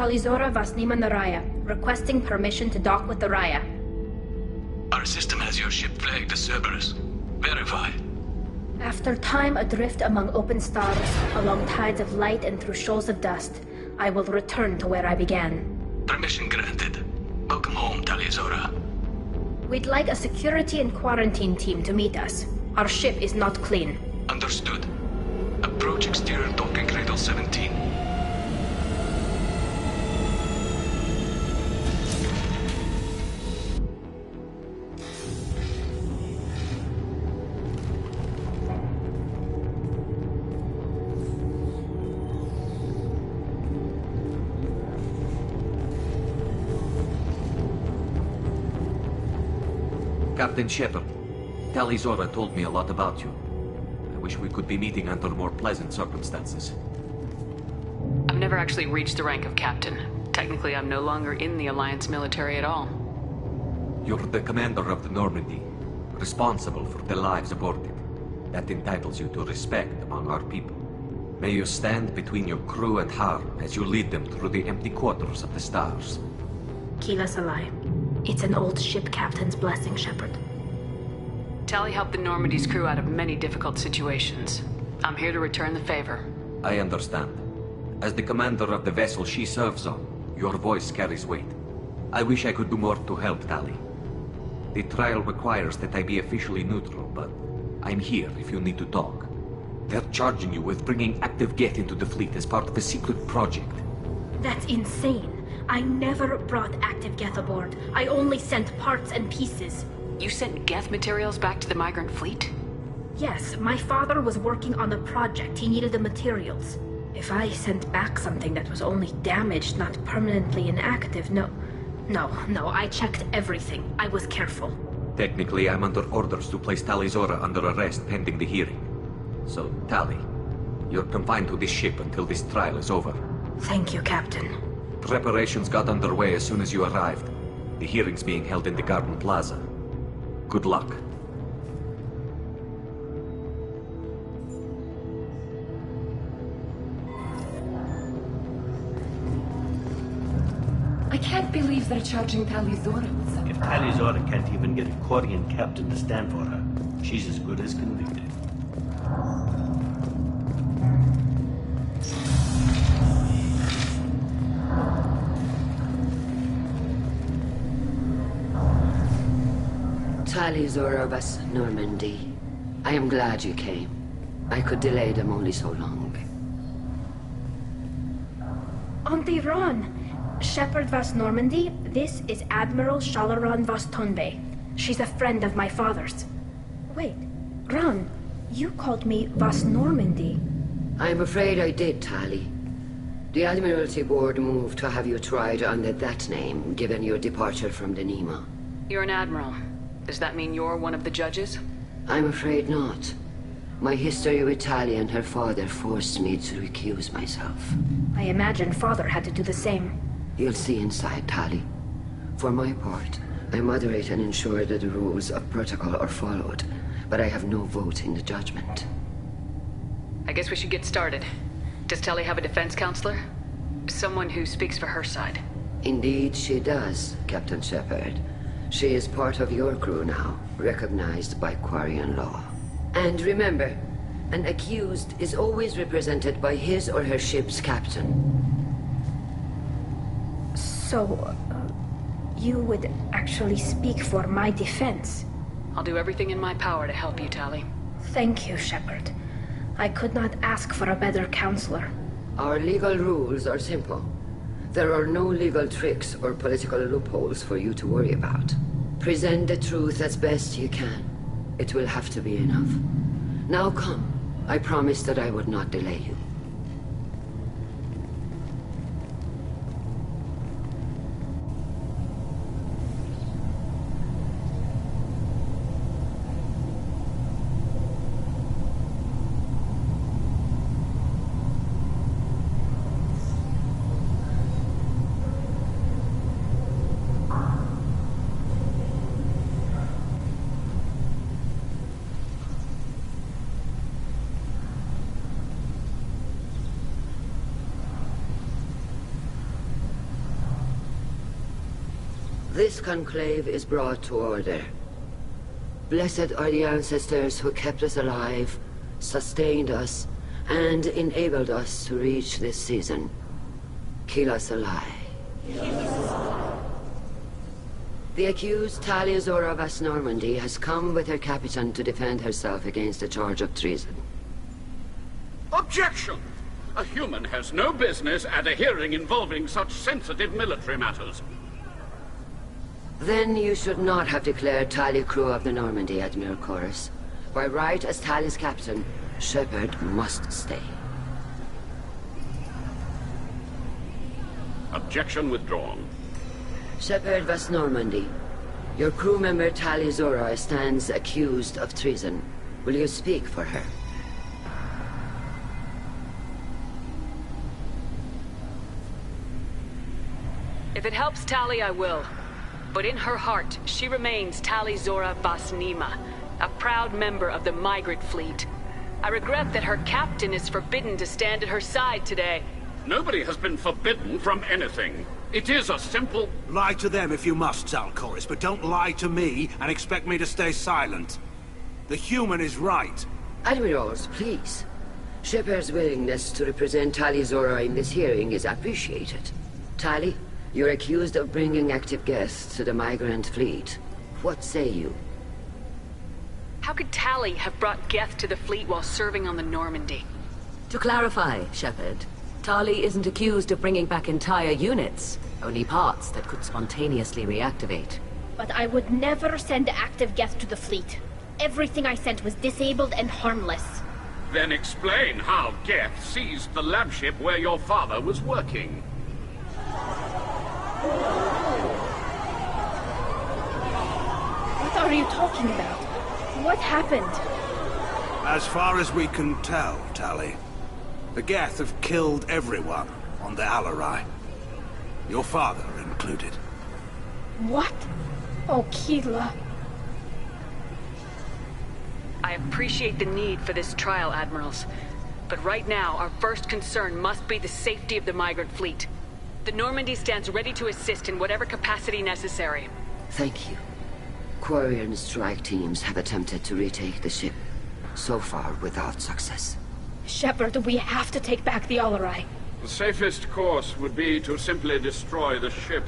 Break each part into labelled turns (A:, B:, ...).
A: Talizora Vasnima Naraya, requesting permission to dock with the Raya.
B: Our system has your ship flagged as Cerberus. Verify.
A: After time adrift among open stars, along tides of light and through shoals of dust, I will return to where I began.
B: Permission granted. Welcome home, Talizora.
A: We'd like a security and quarantine team to meet us. Our ship is not clean.
B: Understood. Approach exterior docking cradle 17.
C: Captain Shepard, Talizora told me a lot about you. I wish we could be meeting under more pleasant circumstances.
D: I've never actually reached the rank of captain. Technically, I'm no longer in the Alliance military at all.
C: You're the commander of the Normandy, responsible for the lives aborted. That entitles you to respect among our people. May you stand between your crew and harm as you lead them through the empty quarters of the stars.
A: Kila Salai. It's an old ship captain's blessing, Shepard.
D: Tali helped the Normandy's crew out of many difficult situations. I'm here to return the favor.
C: I understand. As the commander of the vessel she serves on, your voice carries weight. I wish I could do more to help Tali. The trial requires that I be officially neutral, but I'm here if you need to talk. They're charging you with bringing active Geth into the fleet as part of a secret project.
A: That's insane. I never brought active Geth aboard. I only sent parts and pieces.
D: You sent Geth materials back to the migrant fleet?
A: Yes, my father was working on a project. He needed the materials. If I sent back something that was only damaged, not permanently inactive, no, I checked everything. I was careful.
C: Technically, I'm under orders to place Talizora under arrest pending the hearing. So, Tali, you're confined to this ship until this trial is over.
A: Thank you, Captain.
C: Preparations got underway as soon as you arrived. The hearing's being held in the Garden Plaza. Good luck.
E: I can't believe they're charging Talizora with something.
F: If Talizora can't even get a Quarian captain to stand for her, she's as good as convicted.
G: Talizora vas Normandy. I am glad you came. I could delay them only so long.
A: Auntie Ron! Shepard vas Normandy, this is Admiral Shalaron vas Tonbe. She's a friend of my father's. Wait, Ron, you called me vas Normandy.
G: I'm afraid I did, Tali. The Admiralty Board moved to have you tried under that name, given your departure from the Nima.
D: You're an admiral. Does that mean you're one of the judges?
G: I'm afraid not. My history with Tali and her father forced me to recuse myself.
A: I imagine father had to do the same.
G: You'll see inside, Tali. For my part, I moderate and ensure that the rules of protocol are followed, but I have no vote in the judgment.
D: I guess we should get started. Does Tali have a defense counselor? Someone who speaks for her side.
G: Indeed she does, Captain Shepard. She is part of your crew now, recognized by Quarian law. And remember, an accused is always represented by his or her ship's captain.
A: So, you would actually speak for my defense?
D: I'll do everything in my power to help you, Tali.
A: Thank you, Shepard. I could not ask for a better counselor.
G: Our legal rules are simple. There are no legal tricks or political loopholes for you to worry about. Present the truth as best you can. It will have to be enough. Now come. I promised that I would not delay you. This conclave is brought to order. Blessed are the ancestors who kept us alive, sustained us, and enabled us to reach this season. Keep us alive. The accused Talia Zora Vas Normandy has come with her captain to defend herself against a charge of treason.
H: Objection! A human has no business at a hearing involving such sensitive military matters.
G: Then you should not have declared Talia crew of the Normandy, Admiral Chorus. By right as Talia's captain, Shepard must stay.
H: Objection withdrawn.
G: Shepard Vas Normandy, your crew member Talia Zora stands accused of treason. Will you speak for her?
D: If it helps Tali, I will. But in her heart, she remains Tali Zora Vas Nima, a proud member of the migrant fleet. I regret that her captain is forbidden to stand at her side today.
H: Nobody has been forbidden from anything. It is a simple...
I: Lie to them if you must, Zalcoris, but don't lie to me and expect me to stay silent. The human is right.
G: Admirals, please. Shepard's willingness to represent Tali Zora in this hearing is appreciated. Tali, you're accused of bringing active guests to the migrant fleet. What say you?
D: How could Tali have brought Geth to the fleet while serving on the Normandy?
J: To clarify, Shepard, Tali isn't accused of bringing back entire units, only parts that could spontaneously reactivate.
A: But I would never send active Geth to the fleet. Everything I sent was disabled and harmless.
H: Then explain how Geth seized the lab ship where your father was working.
A: What are you talking about? What happened?
I: As far as we can tell, Tali, the Geth have killed everyone on the Alarai. Your father included.
A: What? Oh, Keela.
D: I appreciate the need for this trial, Admirals. But right now, our first concern must be the safety of the migrant fleet. The Normandy stands ready to assist in whatever capacity necessary.
G: Thank you. Quarian strike teams have attempted to retake the ship, so far without success.
A: Shepard, we have to take back the Alarai.
H: The safest course would be to simply destroy the ship.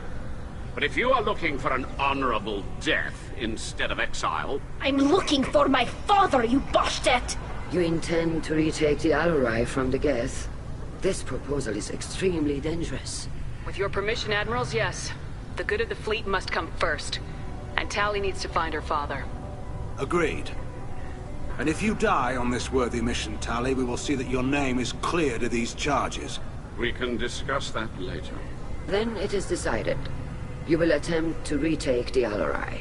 H: But if you are looking for an honorable death instead of exile...
A: I'm looking for my father, you Boshtet!
G: You intend to retake the Alarai from the Geth? This proposal is extremely dangerous.
D: With your permission, Admirals, yes. The good of the fleet must come first. And Tali needs to find her father.
I: Agreed. And if you die on this worthy mission, Tali, we will see that your name is cleared of these charges.
H: We can discuss that later.
G: Then it is decided. You will attempt to retake the Alarai.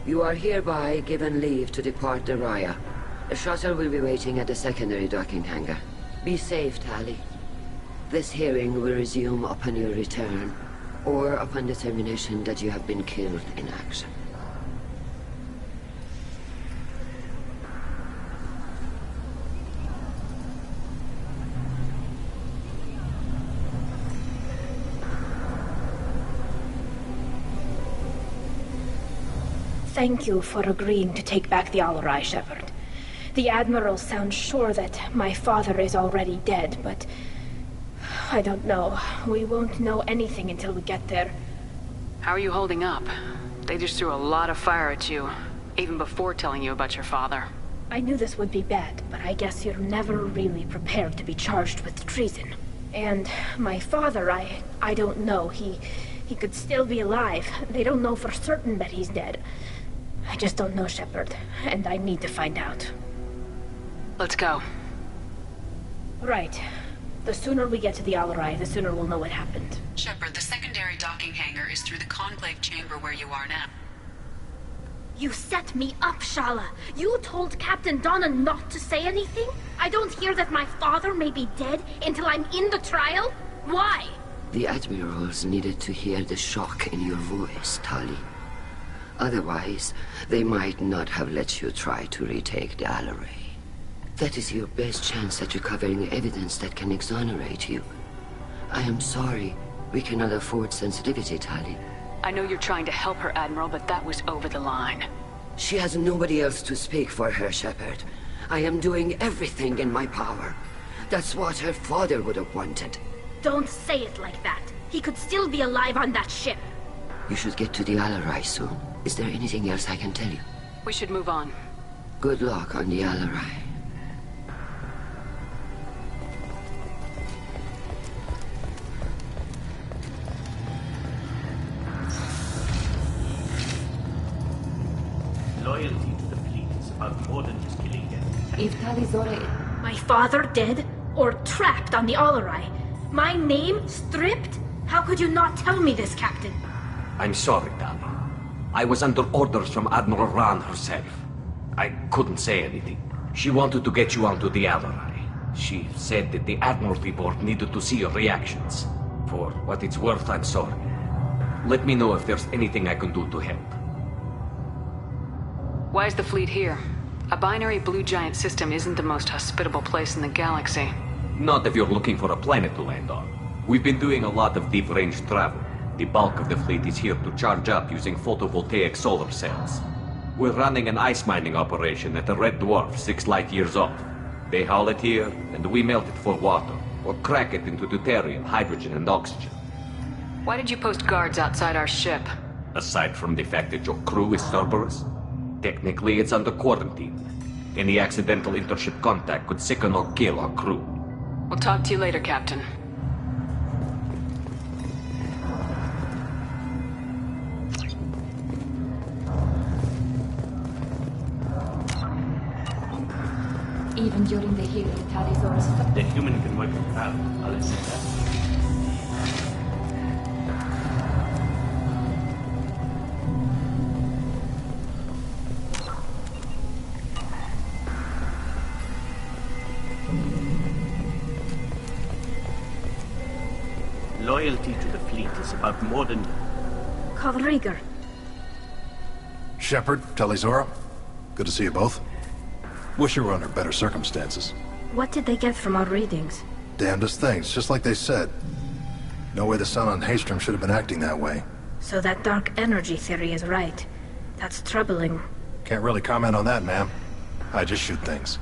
G: You are hereby given leave to depart the Raya. A shuttle will be waiting at the secondary docking hangar. Be safe, Tali. This hearing will resume upon your return, or upon determination that you have been killed in action.
A: Thank you for agreeing to take back the Alarai, Shepard. The Admiral sounds sure that my father is already dead, but... I don't know. We won't know anything until we get there.
D: How are you holding up? They just threw a lot of fire at you, even before telling you about your father.
A: I knew this would be bad, but I guess you're never really prepared to be charged with treason. And my father, I don't know. He could still be alive. They don't know for certain that he's dead. I just don't know, Shepard, and I need to find out.
D: Let's go.
A: Right. The sooner we get to the Alarai, the sooner we'll know what happened.
K: Shepard, the secondary docking hangar is through the conclave chamber where you are now.
A: You set me up, Shala. You told Captain Donna not to say anything? I don't hear that my father may be dead until I'm in the trial? Why?
G: The Admirals needed to hear the shock in your voice, Tali. Otherwise, they might not have let you try to retake the Alarai. That is your best chance at recovering evidence that can exonerate you. I am sorry. We cannot afford sensitivity, Tali.
D: I know you're trying to help her, Admiral, but that was over the line.
G: She has nobody else to speak for her, Shepard. I am doing everything in my power. That's what her father would have wanted.
A: Don't say it like that. He could still be alive on that ship.
G: You should get to the Alarai soon. Is there anything else I can tell you?
D: We should move on.
G: Good luck on the Alarai.
F: Loyalty to the fleet is about more than just killing them.
E: If Tali Zora...
A: My father dead? Or trapped on the Alarai? My name stripped? How could you not tell me this, Captain?
C: I'm sorry, Tali. I was under orders from Admiral Ran herself. I couldn't say anything. She wanted to get you onto the Alarai. She said that the Admiralty Board needed to see your reactions. For what it's worth, I'm sorry. Let me know if there's anything I can do to help.
D: Why is the fleet here? A binary blue giant system isn't the most hospitable place in the galaxy.
C: Not if you're looking for a planet to land on. We've been doing a lot of deep-range travel. The bulk of the fleet is here to charge up using photovoltaic solar cells. We're running an ice mining operation at the Red Dwarf 6 light years off. They haul it here, and we melt it for water, or crack it into deuterium, hydrogen, and oxygen.
D: Why did you post guards outside our ship?
C: Aside from the fact that your crew is Cerberus, technically it's under quarantine. Any accidental intership contact could sicken or kill our crew.
D: We'll talk to you later, Captain.
E: Even during the healing, Tali Zora's...
F: The human can wipe it out. I'll admit that. Loyalty to the fleet is about more than...
A: Kalriger.
L: Shepard, Tali Zora. Good to see you both. Wish you were under better circumstances.
A: What did they get from our readings?
L: Damnedest things, just like they said. No way the sun on Haystrom should have been acting that way.
A: So that dark energy theory is right. That's troubling.
L: Can't really comment on that, ma'am. I just shoot things.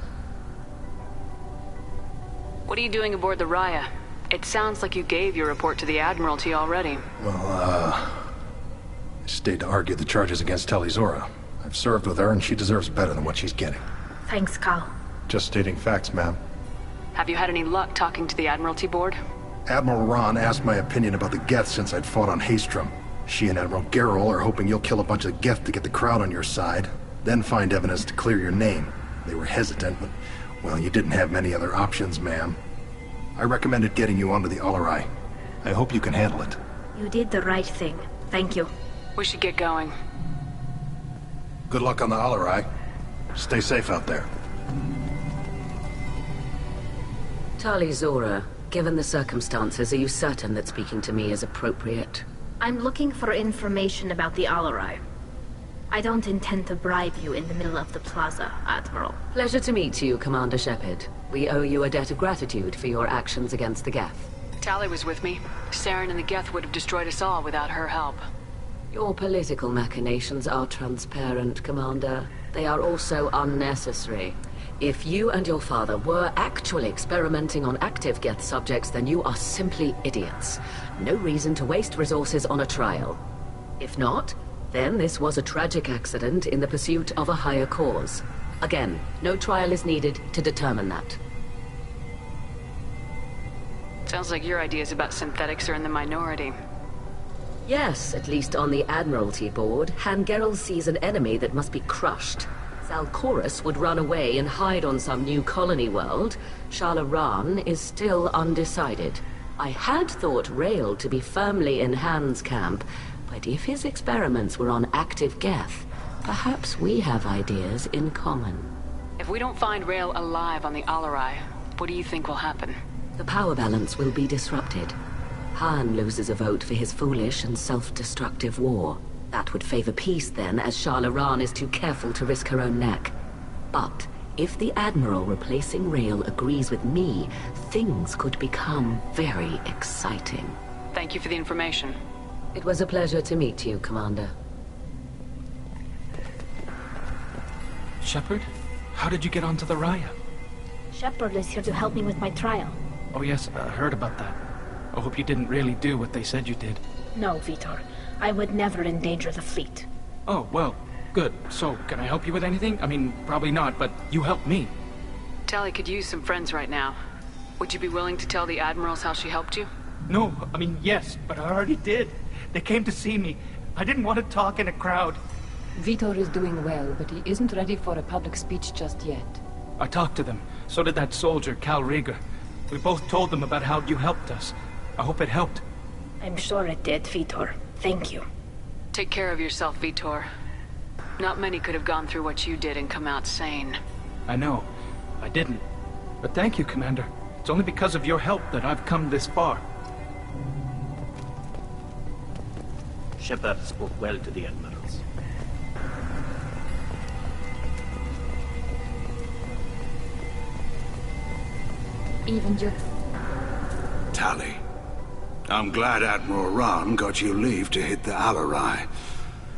D: What are you doing aboard the Raya? It sounds like you gave your report to the Admiralty already.
L: Well, I stayed to argue the charges against Tali Zora. I've served with her, and she deserves better than what she's getting.
A: Thanks, Cal.
L: Just stating facts, ma'am.
D: Have you had any luck talking to the Admiralty Board?
L: Admiral Ron asked my opinion about the Geth since I'd fought on Haystrom. She and Admiral Gerrel are hoping you'll kill a bunch of Geth to get the crowd on your side, then find evidence to clear your name. They were hesitant, but, well, you didn't have many other options, ma'am. I recommended getting you onto the Alarai. I hope you can handle it.
A: You did the right thing. Thank you.
D: We should get going.
L: Good luck on the Alarai. Stay safe out there.
J: Tali Zora, given the circumstances, are you certain that speaking to me is appropriate?
A: I'm looking for information about the Alarai. I don't intend to bribe you in the middle of the plaza, Admiral.
J: Pleasure to meet you, Commander Shepard. We owe you a debt of gratitude for your actions against the Geth.
D: Tali was with me. Saren and the Geth would have destroyed us all without her help.
J: Your political machinations are transparent, Commander. They are also unnecessary. If you and your father were actually experimenting on active Geth subjects, then you are simply idiots. No reason to waste resources on a trial. If not, then this was a tragic accident in the pursuit of a higher cause. Again, no trial is needed to determine that.
D: Sounds like your ideas about synthetics are in the minority.
J: Yes, at least on the Admiralty Board, Han Gerrel sees an enemy that must be crushed. Zalcorus would run away and hide on some new colony world. Shala Ran is still undecided. I had thought Rael to be firmly in Han's camp, but if his experiments were on active Geth, perhaps we have ideas in common.
D: If we don't find Rael alive on the Alarai, what do you think will happen?
J: The power balance will be disrupted. Han loses a vote for his foolish and self-destructive war. That would favor peace then, as Shala Ran is too careful to risk her own neck. But if the Admiral replacing Rael agrees with me, things could become very exciting.
D: Thank you for the information.
J: It was a pleasure to meet you, Commander.
M: Shepard? How did you get onto the Raya?
A: Shepard is here to help me with my trial.
M: Oh yes, I heard about that. I hope you didn't really do what they said you did.
A: No, Vitor. I would never endanger the fleet.
M: Oh, well, good. So, can I help you with anything? I mean, probably not, but you helped me.
D: Tali could use some friends right now. Would you be willing to tell the Admirals how she helped you?
M: No, I mean, yes, but I already did. They came to see me. I didn't want to talk in a crowd.
E: Vitor is doing well, but he isn't ready for a public speech just yet.
M: I talked to them. So did that soldier, Cal Rieger. We both told them about how you helped us. I hope it helped.
A: I'm sure it did, Vitor. Thank you.
D: Take care of yourself, Vitor. Not many could have gone through what you did and come out sane.
M: I know. I didn't. But thank you, Commander. It's only because of your help that I've come this far.
F: Shepard spoke well to the Admirals.
E: Even you...
I: Tali, I'm glad Admiral Rahn got you leave to hit the Alarai.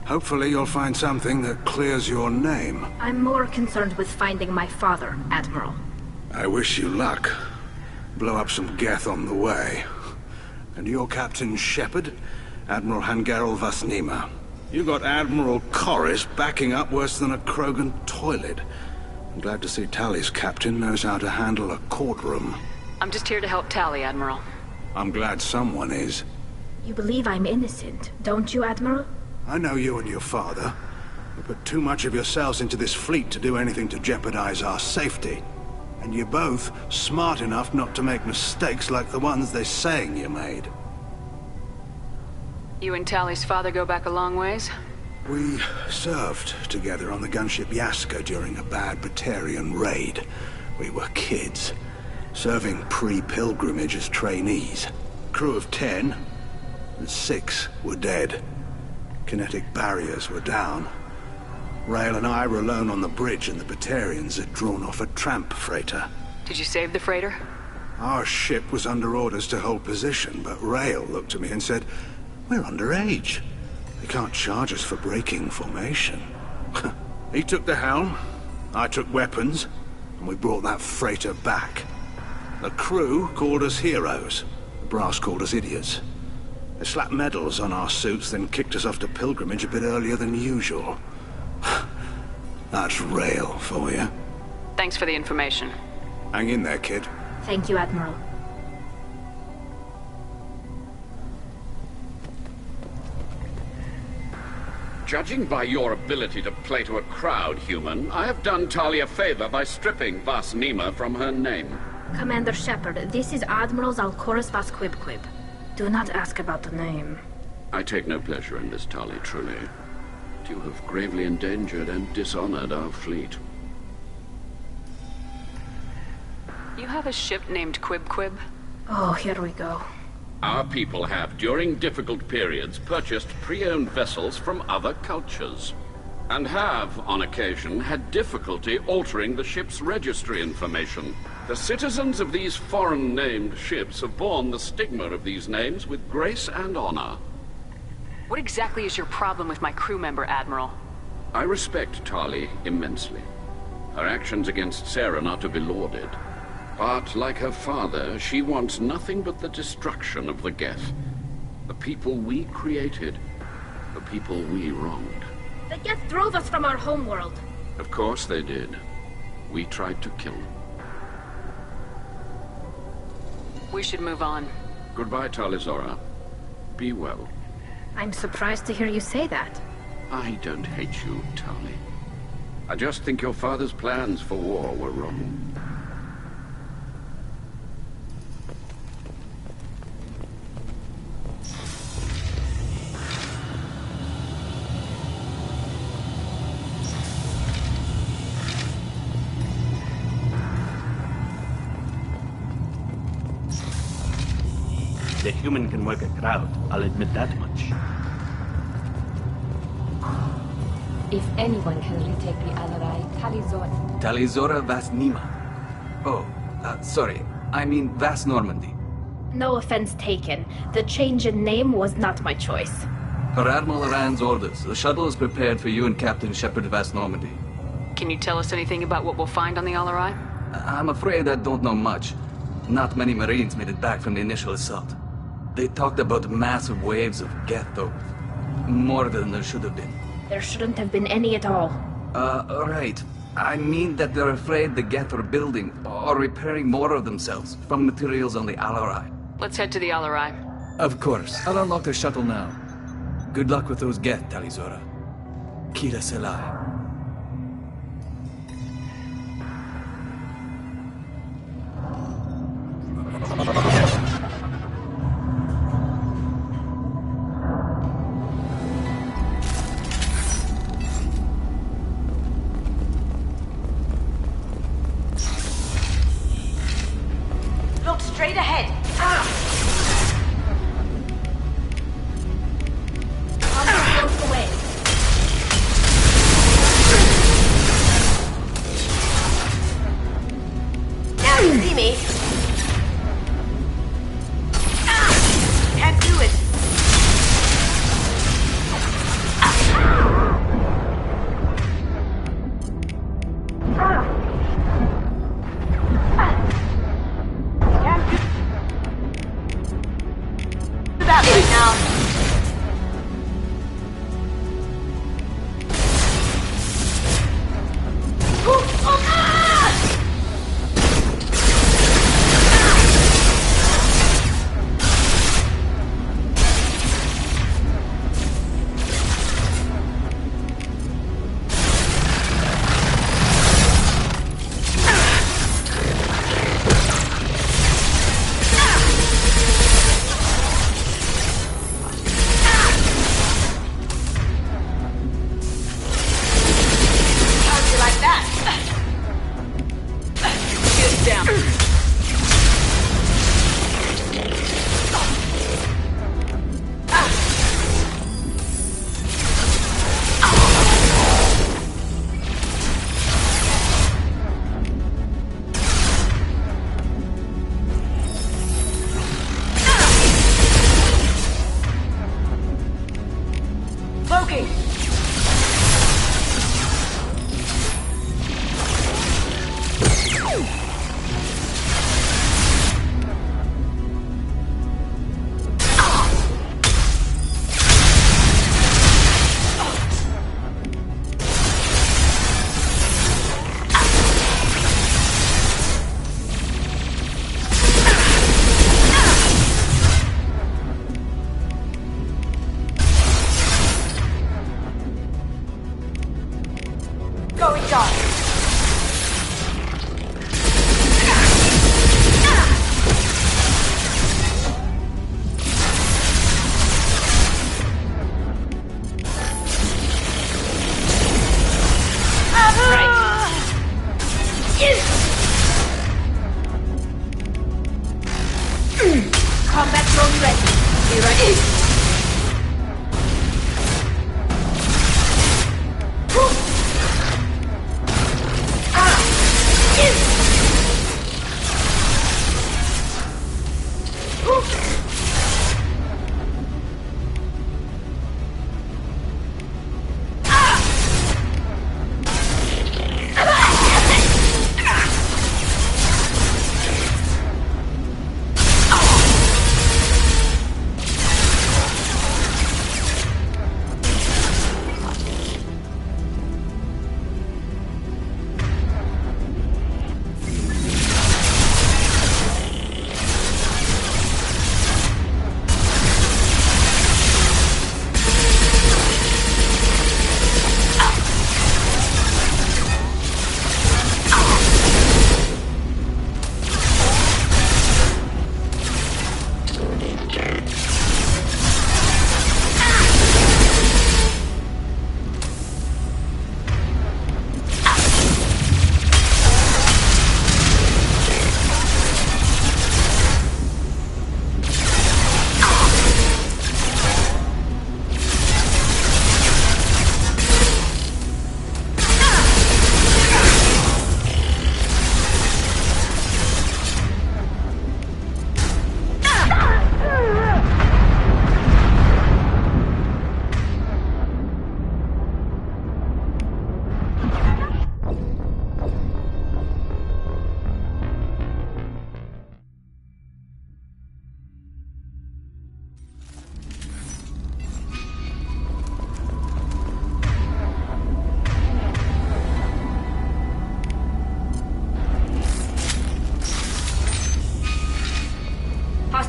I: Hopefully you'll find something that clears your name.
A: I'm more concerned with finding my father, Admiral.
I: I wish you luck. Blow up some Geth on the way. And your Captain Shepard? Admiral Hangarel Vasnima. You got Admiral Corris backing up worse than a Krogan toilet. I'm glad to see Tali's captain knows how to handle a courtroom.
D: I'm just here to help Tali, Admiral.
I: I'm glad someone is.
A: You believe I'm innocent, don't you, Admiral?
I: I know you and your father. You put too much of yourselves into this fleet to do anything to jeopardize our safety. And you're both smart enough not to make mistakes like the ones they're saying you made.
D: You and Tali's father go back a long ways?
I: We served together on the gunship Yaska during a bad Batarian raid. We were kids, serving pre-pilgrimage as trainees. Crew of 10, and 6 were dead. Kinetic barriers were down. Rail and I were alone on the bridge, and the Batarians had drawn off a tramp freighter.
D: Did you save the freighter?
I: Our ship was under orders to hold position, but Rail looked at me and said, "We're underage. They can't charge us for breaking formation." He took the helm, I took weapons, and we brought that freighter back. The crew called us heroes. The brass called us idiots. They slapped medals on our suits, then kicked us off to pilgrimage a bit earlier than usual. That's Rail for you.
D: Thanks for the information.
I: Hang in there, kid.
A: Thank you, Admiral.
H: Judging by your ability to play to a crowd, human, I have done Tali a favor by stripping Vasnima from her name.
A: Commander Shepard, this is Admiral Zalkoris Vasquibquib. Do not ask about the name.
H: I take no pleasure in this, Tali, truly. But you have gravely endangered and dishonored our fleet.
D: You have a ship named Quib?
A: Oh, here we go.
H: Our people have, during difficult periods, purchased pre-owned vessels from other cultures, and have, on occasion, had difficulty altering the ship's registry information. The citizens of these foreign-named ships have borne the stigma of these names with grace and honor.
D: What exactly is your problem with my crew member, Admiral?
H: I respect Tali immensely. Her actions against Saren are to be lauded. But, like her father, she wants nothing but the destruction of the Geth. The people we created. The people we wronged.
A: The Geth drove us from our homeworld.
H: Of course they did. We tried to kill them.
D: We should move on.
H: Goodbye, Talizora. Be well.
A: I'm surprised to hear you say that.
H: I don't hate you, Tali. I just think your father's plans for war were wrong.
F: The human can work a crowd, I'll admit that much.
E: If anyone can retake the Alarai, Talizora...
C: Talizora Vasnima. Oh, sorry. I mean Vas Normandy.
A: No offense taken. The change in name was not my choice.
C: Per Admiral Rand's orders, the shuttle is prepared for you and Captain Shepard Vast Normandy.
D: Can you tell us anything about what we'll find on the Alarai?
C: I'm afraid I don't know much. Not many Marines made it back from the initial assault. They talked about massive waves of Geth, though. More than there should have been.
A: There shouldn't have been any at all.
C: Right. I mean that they're afraid the Geth are building or repairing more of themselves from materials on the Alarai.
D: Let's head to the Alarai.
N: Of course. I'll unlock the shuttle now. Good luck with those Geth, Talizora. Kira Selai.
O: Look straight ahead.
A: Close away.
O: Now you see me. Can't do it. That right now.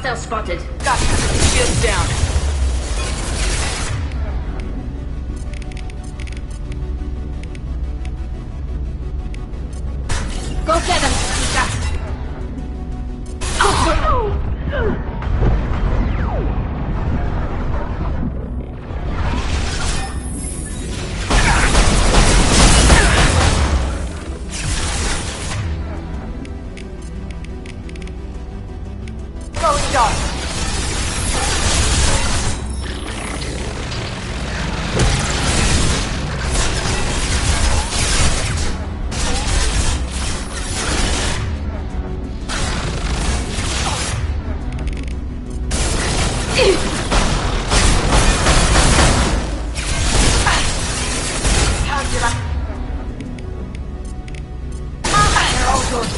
A: Hostile spotted.
D: Gotcha. Shields down.
A: Go get him, Chica.
O: Going dark. How'd you like? They're all yours.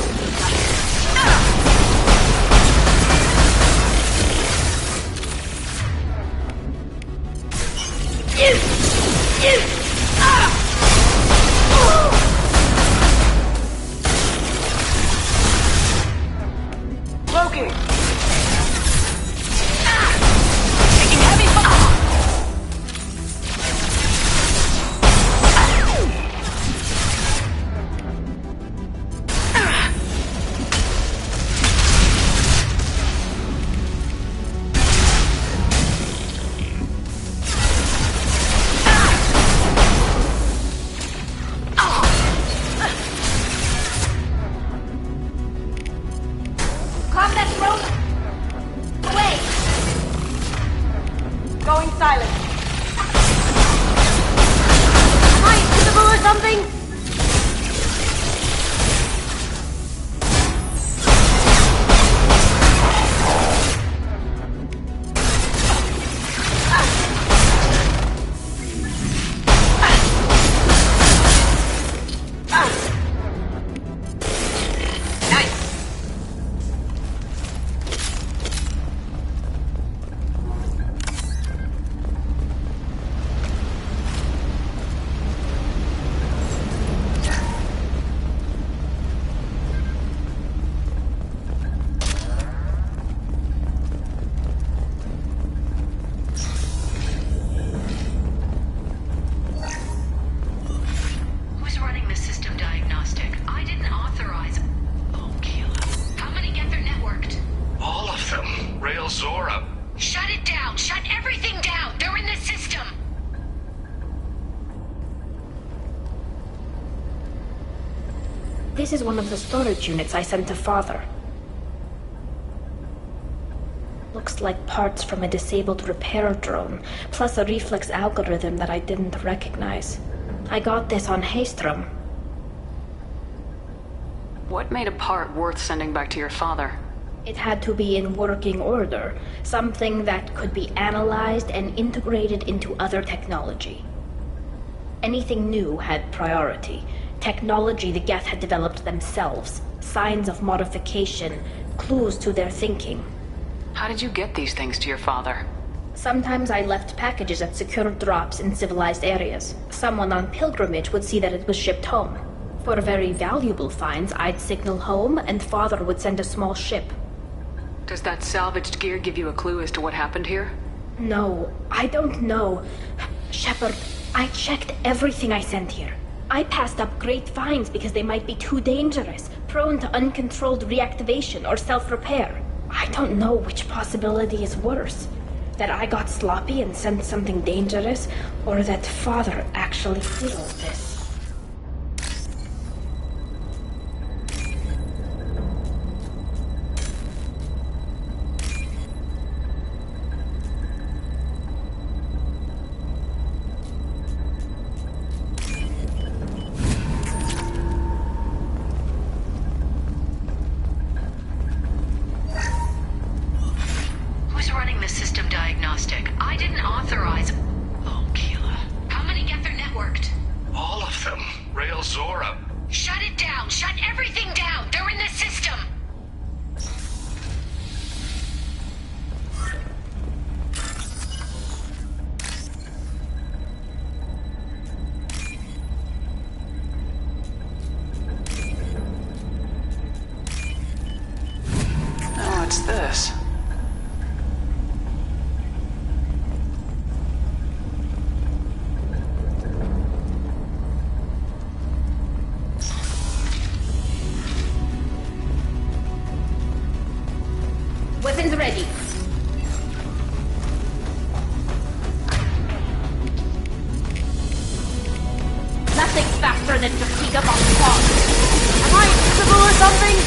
O: Loki!
D: Taking heavy fire.
O: Combat drone! Away! Going silent. Am I invisible or something? Nice!
K: Who's running the system diagnostic? I didn't authorize. Oh, Keela. How many get their networked?
B: All of them. Rail Zora.
K: Shut it down! Shut everything down! They're in the system!
A: This is one of the storage units I sent to Father. Looks like parts from a disabled repair drone, plus a reflex algorithm that I didn't recognize. I got this on Haystrom.
D: What made a part worth sending back to your father?
A: It had to be in working order, something that could be analyzed and integrated into other technology. Anything new had priority. Technology the Geth had developed themselves, signs of modification, clues to their thinking.
D: How did you get these things to your father?
A: Sometimes I left packages at secure drops in civilized areas. Someone on pilgrimage would see that it was shipped home. For very valuable finds, I'd signal home, and Father would send a small ship.
D: Does that salvaged gear give you a clue as to what happened here?
A: No, I don't know. Shepard, I checked everything I sent here. I passed up great finds because they might be too dangerous, prone to uncontrolled reactivation or self-repair. I don't know which possibility is worse. That I got sloppy and sent something dangerous, or that Father actually did all this.
K: Who's running the system diagnostic? I didn't authorize. Oh, Keela. How many get their networked?
B: All
O: nothing faster than Fatiga von Quad. Am I invisible or something?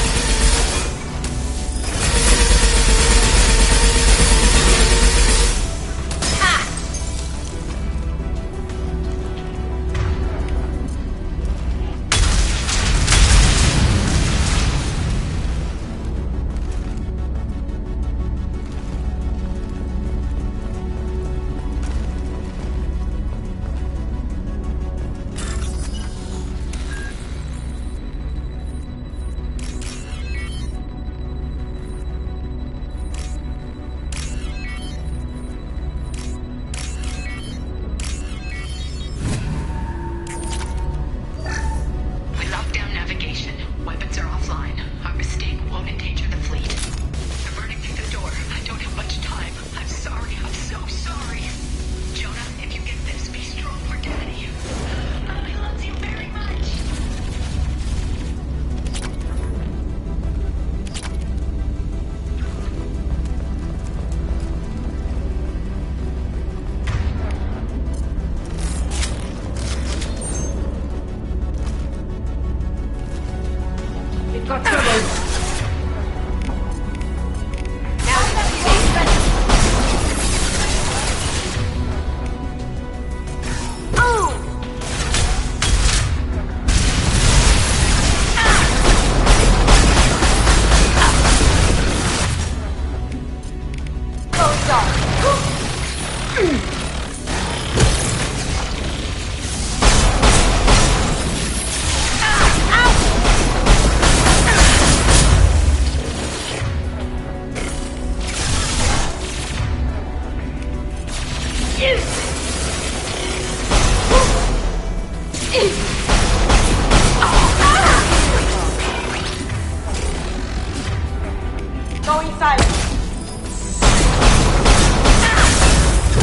O: Going silent.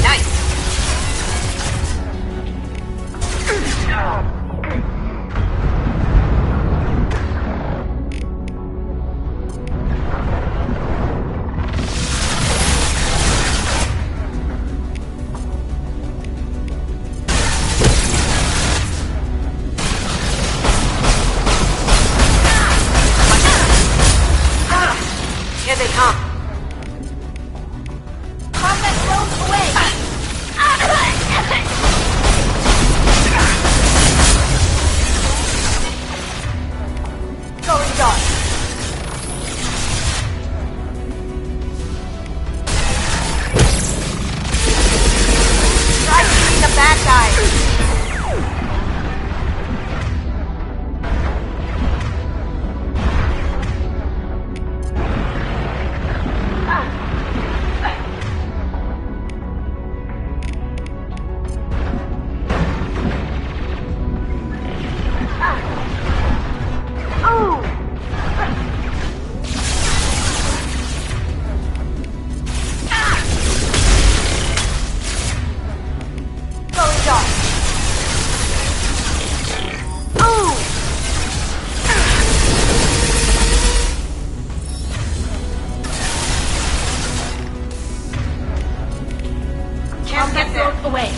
O: Nice. Here they come. Combat drones away! Going dark. Try shooting the bad guys. Away.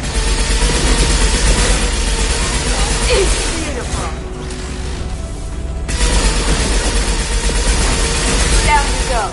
O: Beautiful. Down you go.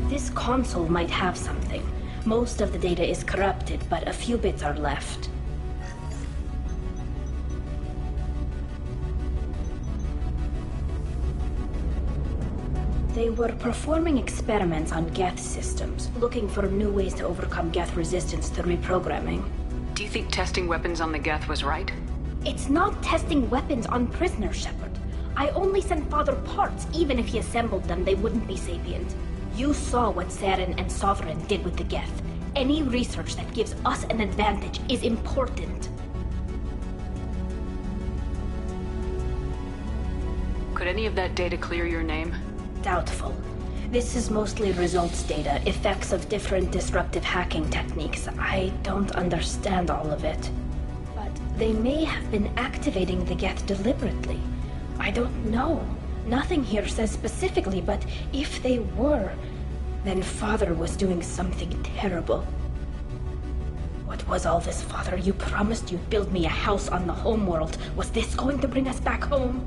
A: This console might have something. Most of the data is corrupted, but a few bits are left. They were performing experiments on Geth systems, looking for new ways to overcome Geth resistance to reprogramming.
D: Do you think testing weapons on the Geth was right?
A: It's not testing weapons on prisoners, Shepard. I only sent Father parts. Even if he assembled them, they wouldn't be sapient. You saw what Saren and Sovereign did with the Geth. Any research that gives us an advantage is important.
D: Could any of that data clear your name?
A: Doubtful. This is mostly results data, effects of different disruptive hacking techniques. I don't understand all of it. But they may have been activating the Geth deliberately. I don't know. Nothing here says specifically, but if they were, then Father was doing something terrible. What was all this, Father? You promised you'd build me a house on the homeworld. Was this going to bring us back home?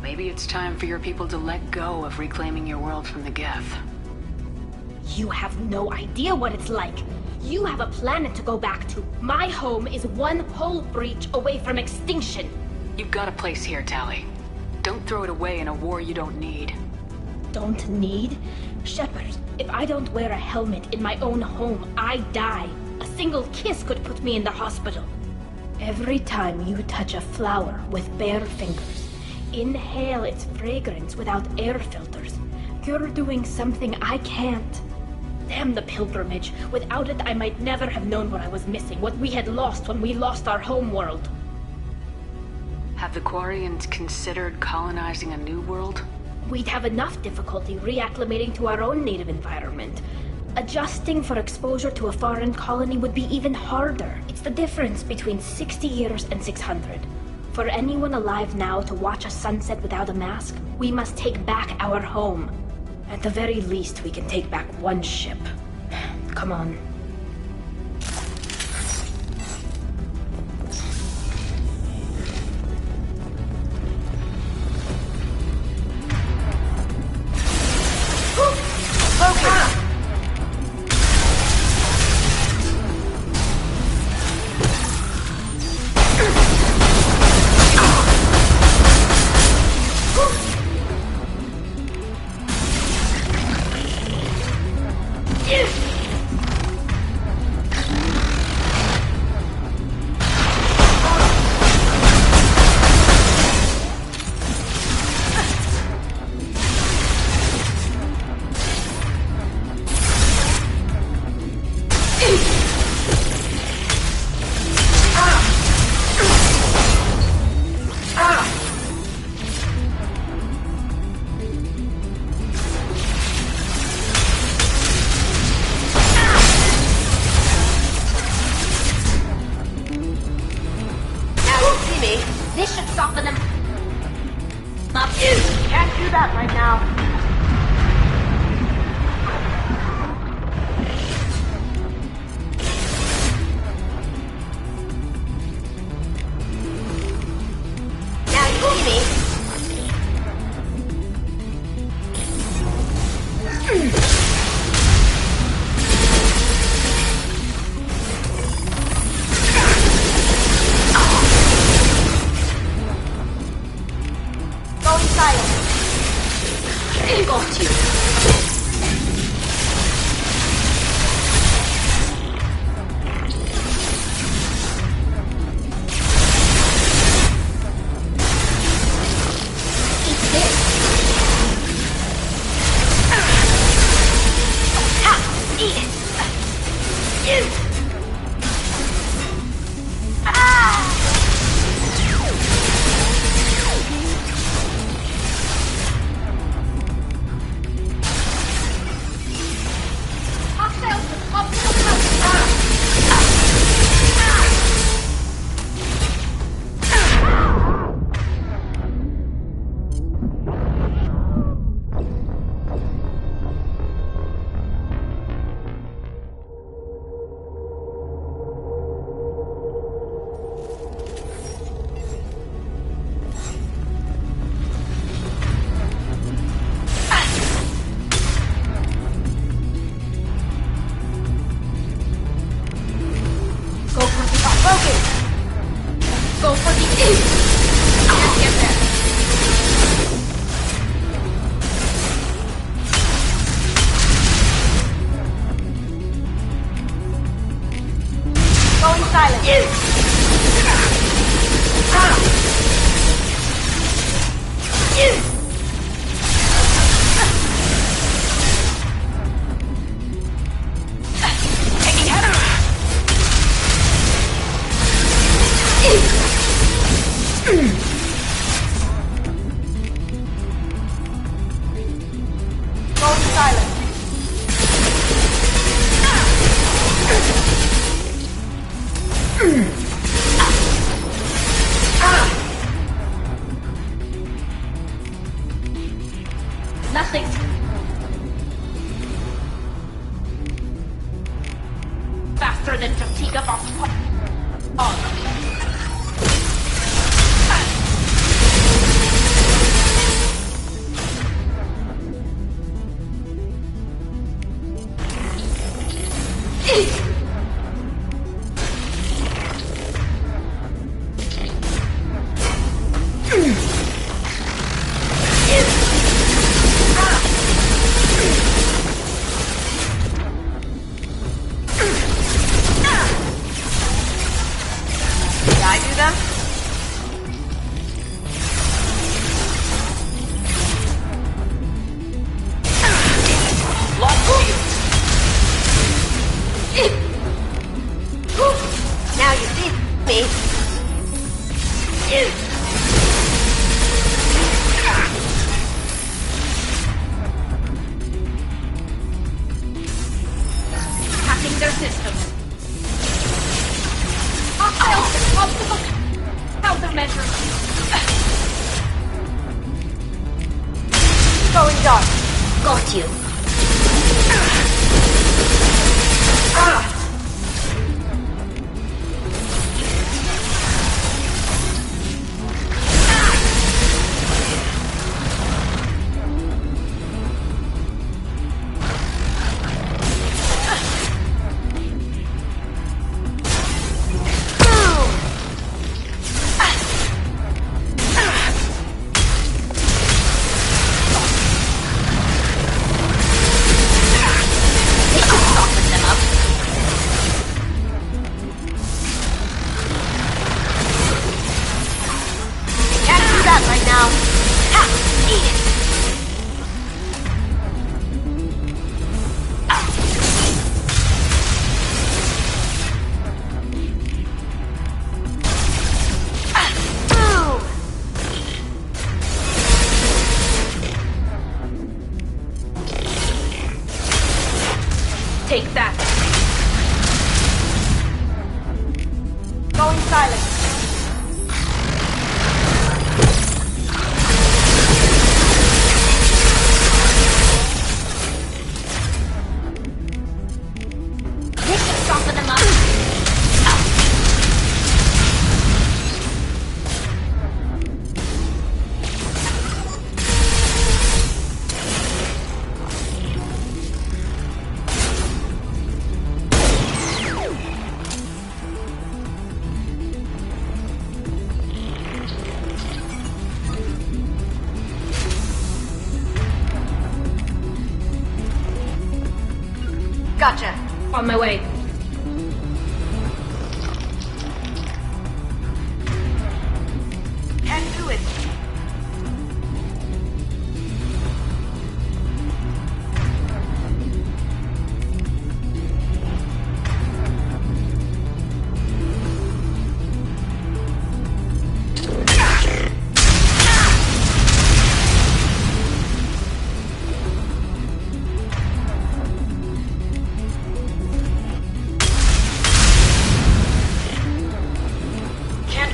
D: Maybe it's time for your people to let go of reclaiming your world from the Geth.
A: You have no idea what it's like. You have a planet to go back to. My home is one hull breach away from extinction.
D: You've got a place here, Tali. Don't throw it away in a war you don't need.
A: Don't need? Shepard, if I don't wear a helmet in my own home, I die. A single kiss could put me in the hospital. Every time you touch a flower with bare fingers, inhale its fragrance without air filters, you're doing something I can't. Damn the pilgrimage. Without it, I might never have known what I was missing, what we had lost when we lost our homeworld.
D: Have the Quarians considered colonizing a new world?
A: We'd have enough difficulty reacclimating to our own native environment. Adjusting for exposure to a foreign colony would be even harder. It's the difference between 60 years and 600. For anyone alive now to watch a sunset without a mask, we must take back our home. At the very least, we can take back one ship. Come on.
O: please. Faster than Fatiga Boss.
K: Going dark. Got you.
O: Take that. Going silent.
K: This should soften them up.
O: Gotcha. On my way. Can't do it.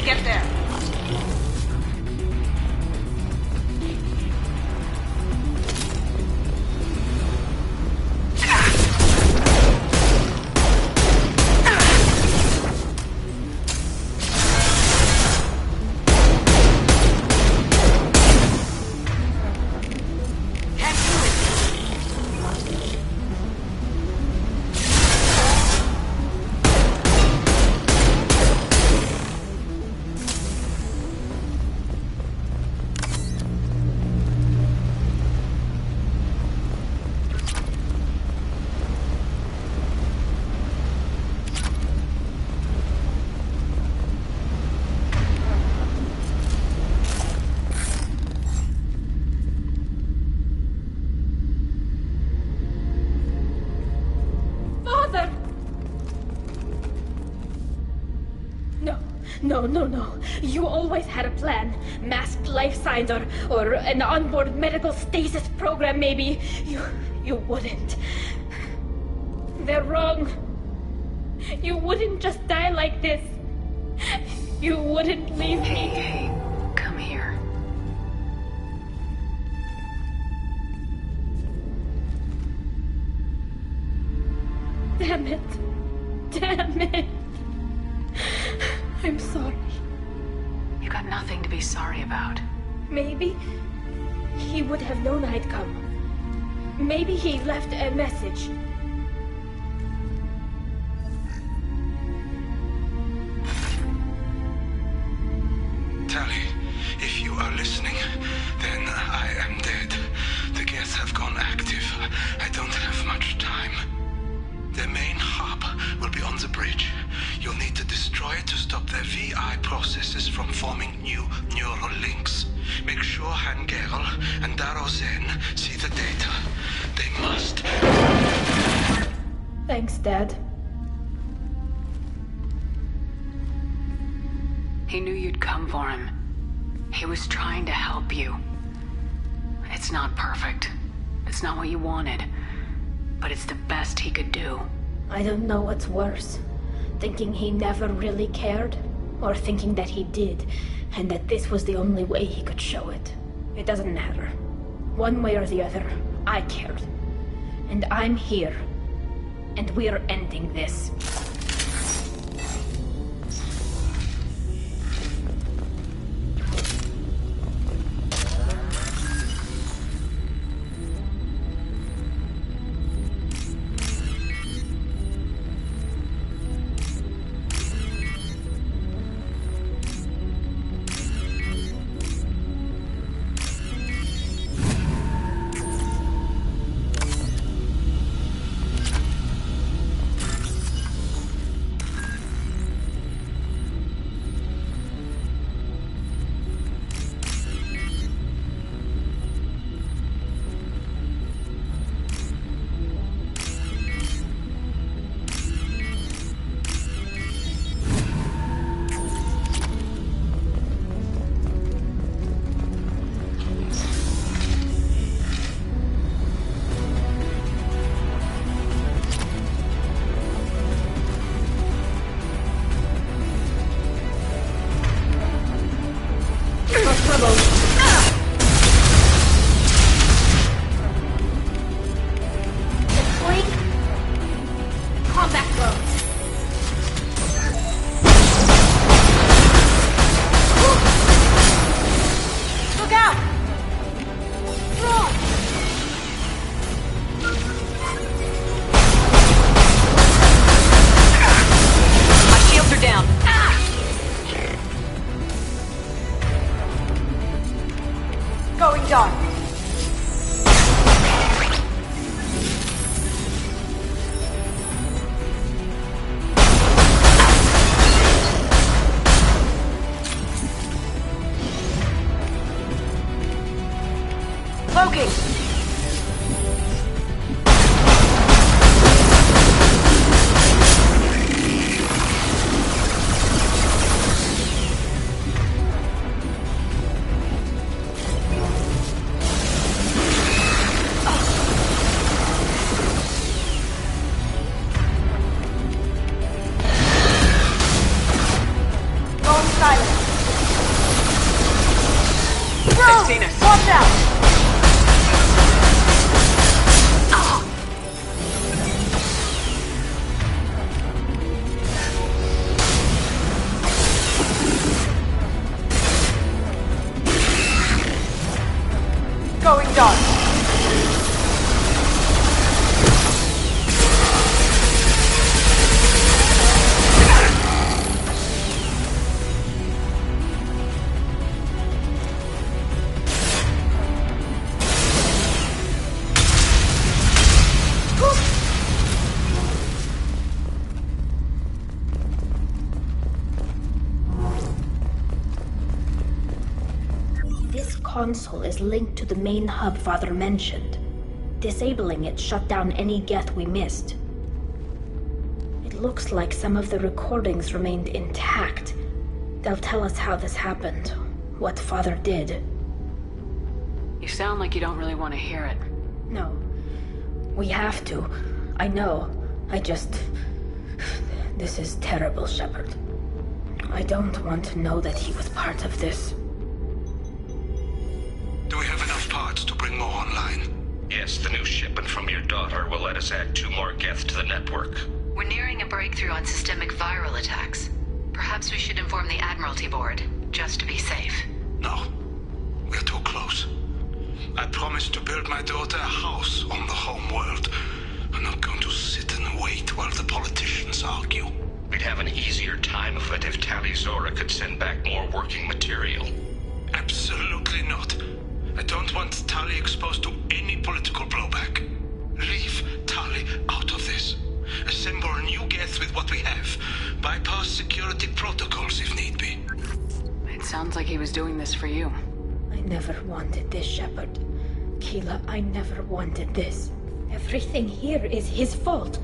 O: Get there.
A: No. You always had a plan. Masked life signs or an onboard medical stasis program, maybe. You wouldn't. They're wrong. You wouldn't just die like this. You wouldn't leave me.
D: Hey, come here.
A: Damn it. Damn it. I'm sorry.
D: You got nothing to be sorry about.
A: Maybe he would have known I'd come. Maybe he left a message.
I: Tali, if you are listening, then I am dead. The Geth have gone active. I don't have much time. The main hub will be on the bridge. You'll need to destroy it to stop their VI processes from forming new neural links. Make sure Hangerl and Darozen see the data. They must.
A: Thanks, Dad.
D: He knew you'd come for him. He was trying to help you. It's not perfect. It's not what you wanted. But it's the best he could do.
A: I don't know what's worse. Thinking he never really cared, or thinking that he did, and that this was the only way he could show it. It doesn't matter. One way or the other, I cared. And I'm here. And we're ending this. Console is linked to the main hub Father mentioned. Disabling it shut down any Geth we missed. It looks like some of the recordings remained intact. They'll tell us how this happened, what Father did.
D: You sound like you don't really want to hear it.
A: No. We have to. I know. This is terrible, Shepard. I don't want to know that he was part of this.
I: Do we have enough parts to bring more online?
P: Yes, the new shipment from your daughter will let us add 2 more Geth to the network.
K: We're nearing a breakthrough on systemic viral attacks. Perhaps we should inform the Admiralty Board, just to be safe.
I: No. We're too close. I promised to build my daughter a house on the home world. I'm not going to sit and wait while the politicians argue.
B: We'd have an easier time of it if Tali Zora could send back more working material.
I: Absolutely not. I don't want Tali exposed to any political blowback. Leave Tali out of this. Assemble a new Geth with what we have. Bypass security protocols if need be.
D: It sounds like he was doing this for you.
A: I never wanted this, Shepard. Keela, I never wanted this. Everything here is his fault.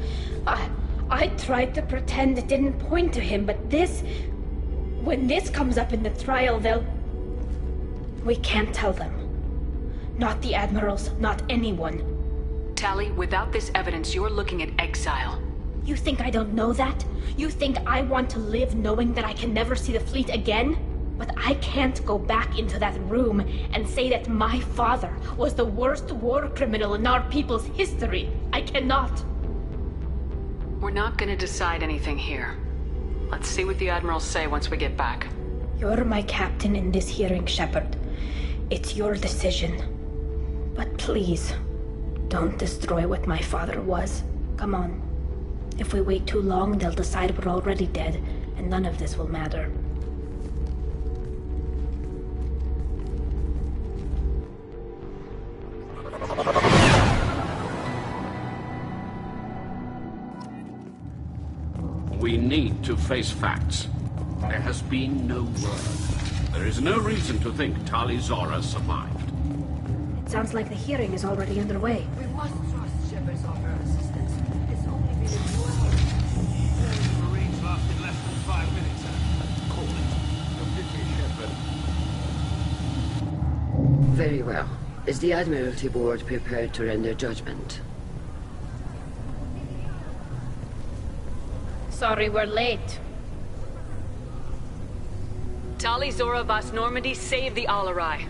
A: I tried to pretend it didn't point to him, but this... When this comes up in the trial, they'll... We can't tell them. Not the Admirals, not anyone.
D: Tali, without this evidence, you're looking at exile.
A: You think I don't know that? You think I want to live knowing that I can never see the fleet again? But I can't go back into that room and say that my father was the worst war criminal in our people's history. I cannot.
D: We're not gonna decide anything here. Let's see what the Admirals say once we get back.
A: You're my captain in this hearing, Shepard. It's your decision. But please, don't destroy what my father was. Come on. If we wait too long, they'll decide we're already dead, and none of this will matter.
H: We need to face facts. There has been no word. There is no reason to think Tali Zora survived.
A: It sounds like the hearing is already underway.
G: We must trust Shepard's offer of assistance. It's only been a few hours.
M: The range lasted less than 5 minutes. Call it. No pity, Shepard.
G: Very well. Is the Admiralty Board prepared to render judgment?
A: Sorry we're late.
D: Tali Zora Vas Normandy saved the Alarai.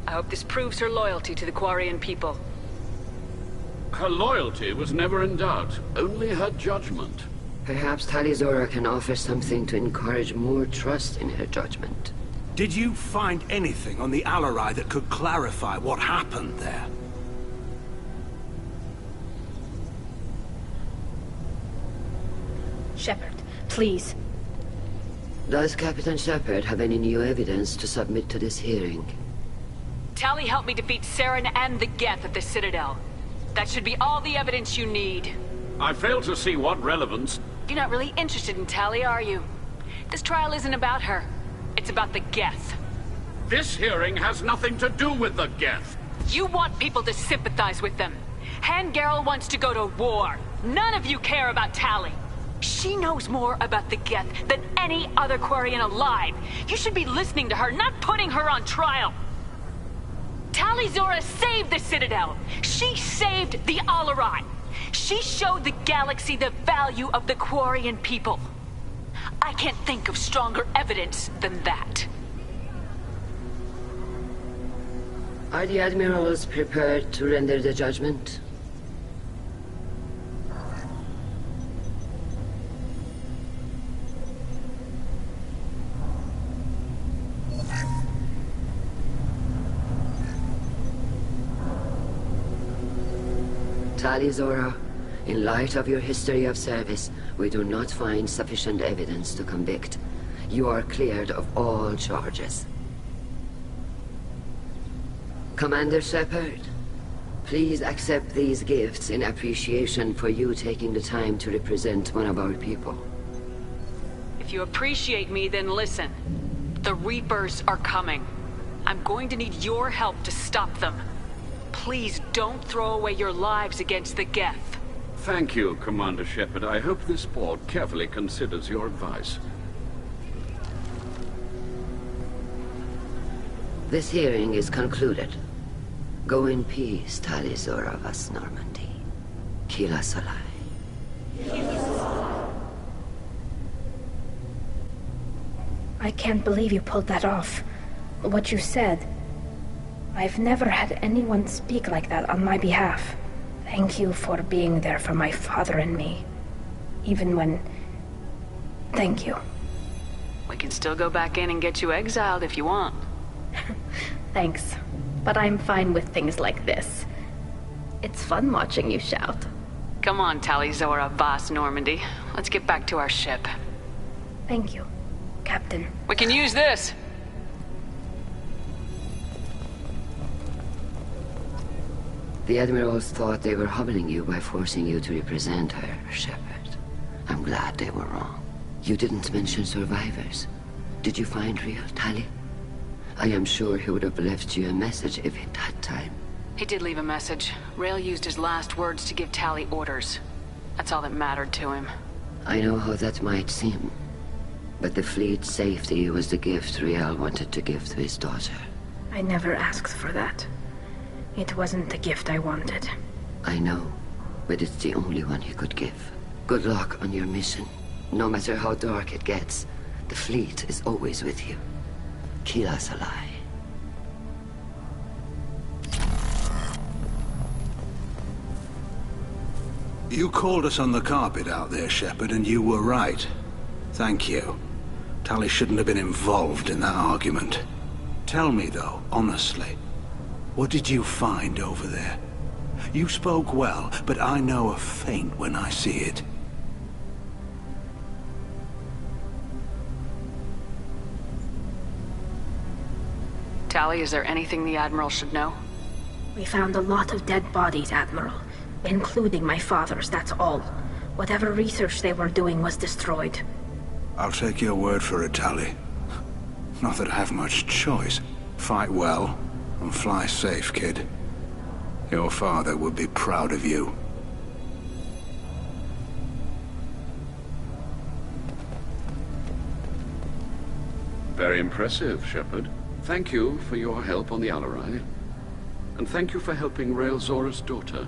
D: I hope this proves her loyalty to the Quarian people.
H: Her loyalty was never in doubt, only her judgment.
G: Perhaps Tali Zora can offer something to encourage more trust in her judgment.
I: Did you find anything on the Alarai that could clarify what happened there?
A: Shepard, please.
G: Does Captain Shepard have any new evidence to submit to this hearing?
D: Tali helped me defeat Saren and the Geth at the Citadel. That should be all the evidence you need.
H: I fail to see what relevance...
D: You're not really interested in Tali, are you? This trial isn't about her. It's about the Geth.
H: This hearing has nothing to do with the Geth.
D: You want people to sympathize with them. Han Garel wants to go to war. None of you care about Tali. She knows more about the Geth than any other Quarian alive. You should be listening to her, not putting her on trial. Tali Zora saved the Citadel. She saved the Alarai. She showed the galaxy the value of the Quarian people. I can't think of stronger evidence than that.
G: Are the Admirals prepared to render the judgment? Tali Zora, in light of your history of service, we do not find sufficient evidence to convict. You are cleared of all charges. Commander Shepard, please accept these gifts in appreciation for you taking the time to represent one of our people.
D: If you appreciate me, then listen. The Reapers are coming. I'm going to need your help to stop them. Please don't throw away your lives against the Geth.
H: Thank you, Commander Shepard. I hope this board carefully considers your advice.
G: This hearing is concluded. Go in peace, Tali Zora Vas Normandy. Kila Salai.
A: I can't believe you pulled that off. What you said. I've never had anyone speak like that on my behalf. Thank you for being there for my father and me. even when... Thank you.
D: We can still go back in and get you exiled if you want.
A: Thanks. But I'm fine with things like this. It's fun watching you shout.
D: Come on, Talizora, Vas Normandy. Let's get back to our ship.
A: Thank you, Captain.
D: We can use this!
G: The Admirals thought they were humbling you by forcing you to represent her, Shepard. I'm glad they were wrong. You didn't mention survivors. Did you find real Tali? I am sure he would have left you a message if he'd had time.
D: He did leave a message. Rail used his last words to give Tali orders. That's all that mattered to him.
G: I know how that might seem, but the fleet's safety was the gift Rael wanted to give to his daughter.
A: I never asked for that. It wasn't the gift I wanted.
G: I know, but it's the only one he could give. Good luck on your mission. No matter how dark it gets, the fleet is always with you. Kila Salai.
I: You called us on the carpet out there, Shepard, and you were right. Thank you. Tali shouldn't have been involved in that argument. Tell me, though, honestly, what did you find over there? You spoke well, but I know a feint when I see it.
D: Tali, is there anything the Admiral should know?
A: We found a lot of dead bodies, Admiral. Including my father's, that's all. Whatever research they were doing was destroyed.
I: I'll take your word for it, Tali. Not that I have much choice. Fight well, and fly safe, kid. Your father would be proud of you.
H: Very impressive, Shepard. Thank you for your help on the Alarai. And thank you for helping Rael Zora's daughter.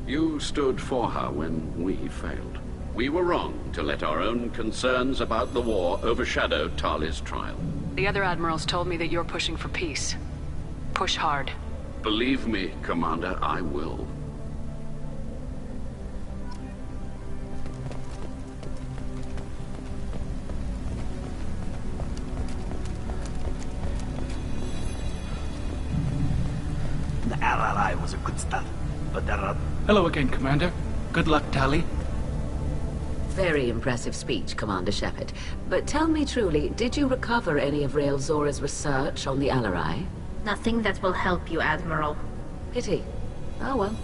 H: You stood for her when we failed. We were wrong to let our own concerns about the war overshadow Tali's trial.
D: The other Admirals told me that you're pushing for peace. Push hard.
H: Believe me, Commander, I will.
F: The Alarai was a good start, but there are...
M: Hello again, Commander. Good luck, Tali.
J: Very impressive speech, Commander Shepard. But tell me truly, did you recover any of Rael Zora's research on the Alarai?
A: Nothing that will help you, Admiral.
J: Pity. Oh well.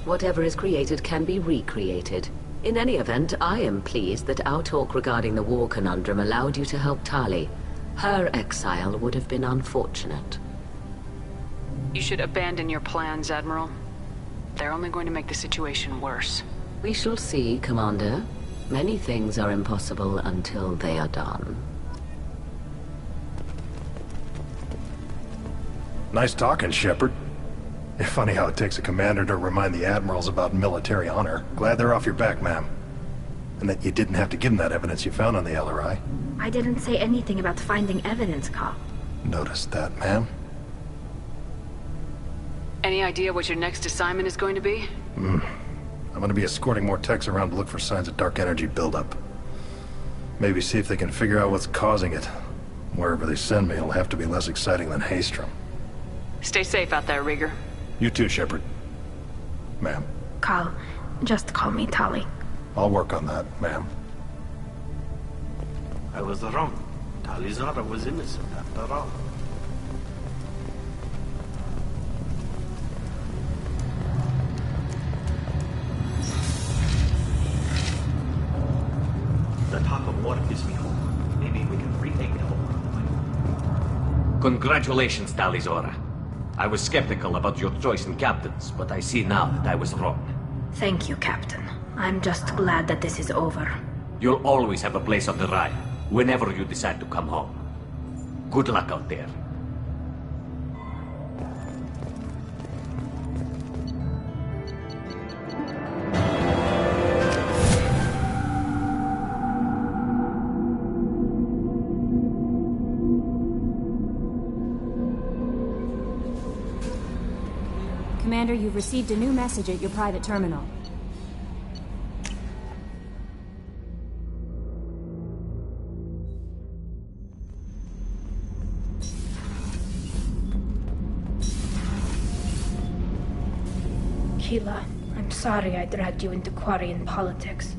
J: Whatever is created can be recreated. In any event, I am pleased that our talk regarding the war conundrum allowed you to help Tali. Her exile would have been unfortunate.
D: You should abandon your plans, Admiral. They're only going to make the situation worse.
J: We shall see, Commander. Many things are impossible until they are done.
L: Nice talking, Shepard. Funny how it takes a commander to remind the admirals about military honor. Glad they're off your back, ma'am. And that you didn't have to give them that evidence you found on the LRI.
A: I didn't say anything about finding evidence, Carl.
L: Noticed that, ma'am.
D: Any idea what your next assignment is going to be?
L: I'm gonna be escorting more techs around to look for signs of dark energy buildup. Maybe see if they can figure out what's causing it. Wherever they send me, it'll have to be less exciting than Haystrom.
D: Stay safe out there, Rieger.
L: You too, Shepard. Ma'am.
A: Carl, just call me Tali.
L: I'll work on that, ma'am.
F: I was wrong. Talizora was innocent after all. The talk of war gives me hope. Maybe we can retake the whole.
C: Congratulations, Talizora. I was skeptical about your choice in captains, but I see now that I was wrong.
A: Thank you, Captain. I'm just glad that this is over.
C: You'll always have a place on the Rhine, whenever you decide to come home. Good luck out there.
P: Commander, you've received a new message at your private terminal.
A: Keela, I'm sorry I dragged you into Quarian politics.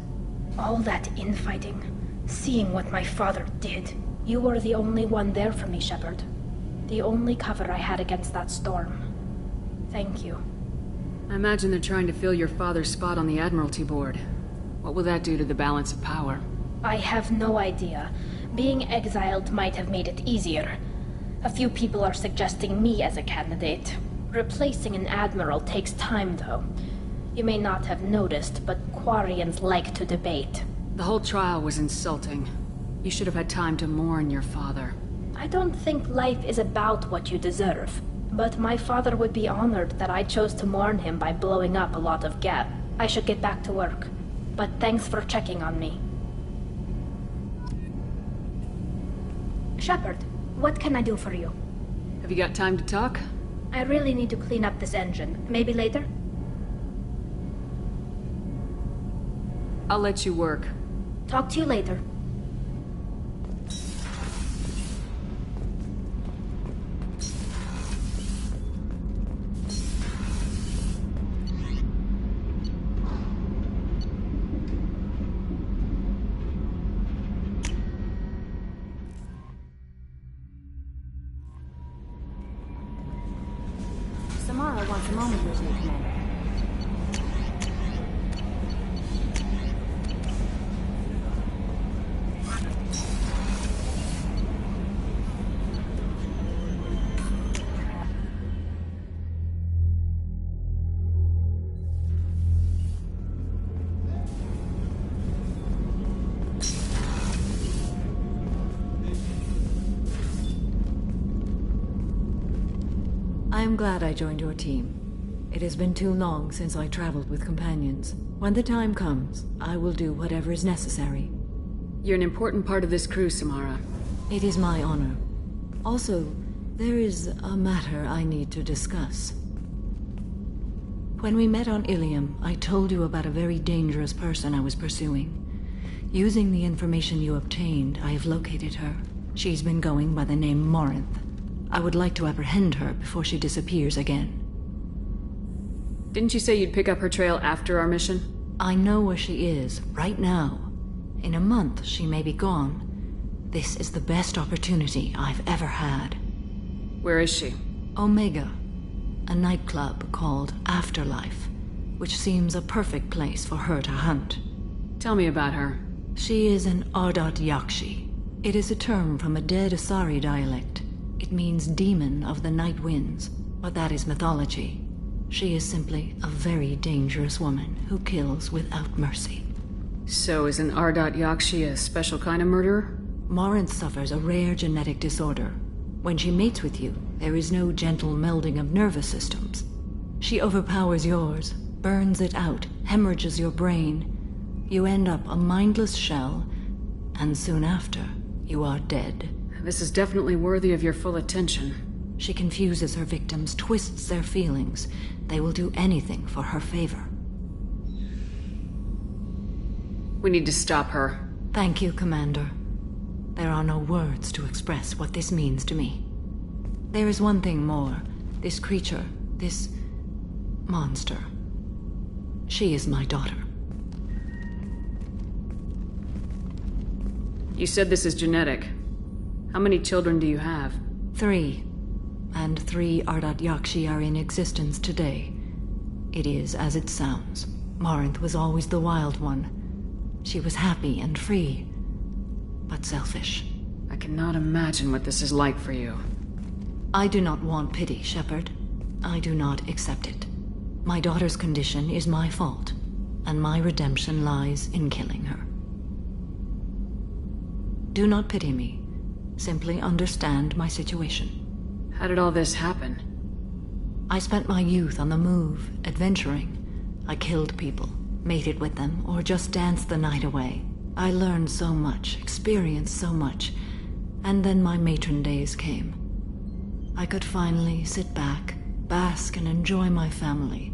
A: All that infighting, seeing what my father did. You were the only one there for me, Shepard. The only cover I had against that storm. Thank you.
D: I imagine they're trying to fill your father's spot on the Admiralty Board. What will that do to the balance of power?
A: I have no idea. Being exiled might have made it easier. A few people are suggesting me as a candidate. Replacing an admiral takes time, though. You may not have noticed, but Quarians like to debate.
D: The whole trial was insulting. You should have had time to mourn your father.
A: I don't think life is about what you deserve. But my father would be honored that I chose to mourn him by blowing up a lot of Geth. I should get back to work. But thanks for checking on me. Shepard, what can I do for you?
D: Have you got time to talk?
A: I really need to clean up this engine. Maybe later?
D: I'll let you work.
A: Talk to you later.
P: Samara wants a moment with you, Commander.
Q: I am glad I joined your team. It has been too long since I traveled with companions. When the time comes, I will do whatever is necessary.
D: You're an important part of this crew, Samara.
Q: It is my honor. Also, there is a matter I need to discuss. When we met on Ilium, I told you about a very dangerous person I was pursuing. Using the information you obtained, I have located her. She's been going by the name Morinth. I would like to apprehend her before she disappears again.
D: Didn't you say you'd pick up her trail after our mission?
Q: I know where she is, right now. In a month, she may be gone. This is the best opportunity I've ever had.
D: Where is she?
Q: Omega, a nightclub called Afterlife, which seems a perfect place for her to hunt.
D: Tell me about her.
Q: She is an Ardat Yakshi. It is a term from a dead Asari dialect. It means demon of the night winds, but that is mythology. She is simply a very dangerous woman who kills without mercy.
D: So is an Ardat Yakshi a special kind of murderer?
Q: Morinth suffers a rare genetic disorder. When she mates with you, there is no gentle melding of nervous systems. She overpowers yours, burns it out, hemorrhages your brain. You end up a mindless shell, and soon after, you are dead.
D: This is definitely worthy of your full attention.
Q: She confuses her victims, twists their feelings. They will do anything for her favor.
D: We need to stop her.
Q: Thank you, Commander. There are no words to express what this means to me. There is one thing more. This creature, this monster. She is my daughter.
D: You said this is genetic. How many children do you have?
Q: 3. And 3 Ardat Yakshi are in existence today. It is as it sounds. Morinth was always the wild one. She was happy and free, but selfish.
D: I cannot imagine what this is like for you.
Q: I do not want pity, Shepard. I do not accept it. My daughter's condition is my fault, and my redemption lies in killing her. Do not pity me. Simply understand my situation.
D: How did all this happen?
Q: I spent my youth on the move, adventuring. I killed people, mated with them, or just danced the night away. I learned so much, experienced so much, and then my matron days came. I could finally sit back, bask and enjoy my family.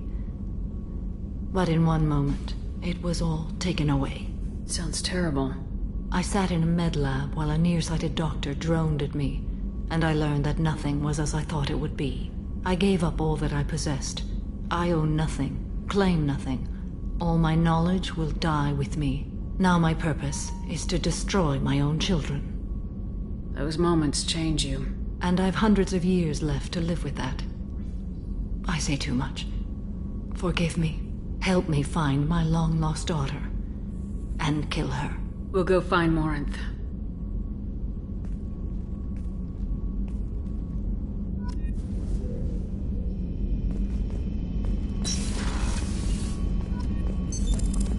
Q: But in one moment, it was all taken away.
D: Sounds terrible.
Q: I sat in a med lab while a nearsighted doctor droned at me, and I learned that nothing was as I thought it would be. I gave up all that I possessed. I own nothing, claim nothing. All my knowledge will die with me. Now my purpose is to destroy my own children.
D: Those moments change you.
Q: And I've hundreds of years left to live with that. I say too much. Forgive me. Help me find my long-lost daughter. And kill her.
D: We'll go find Morinth.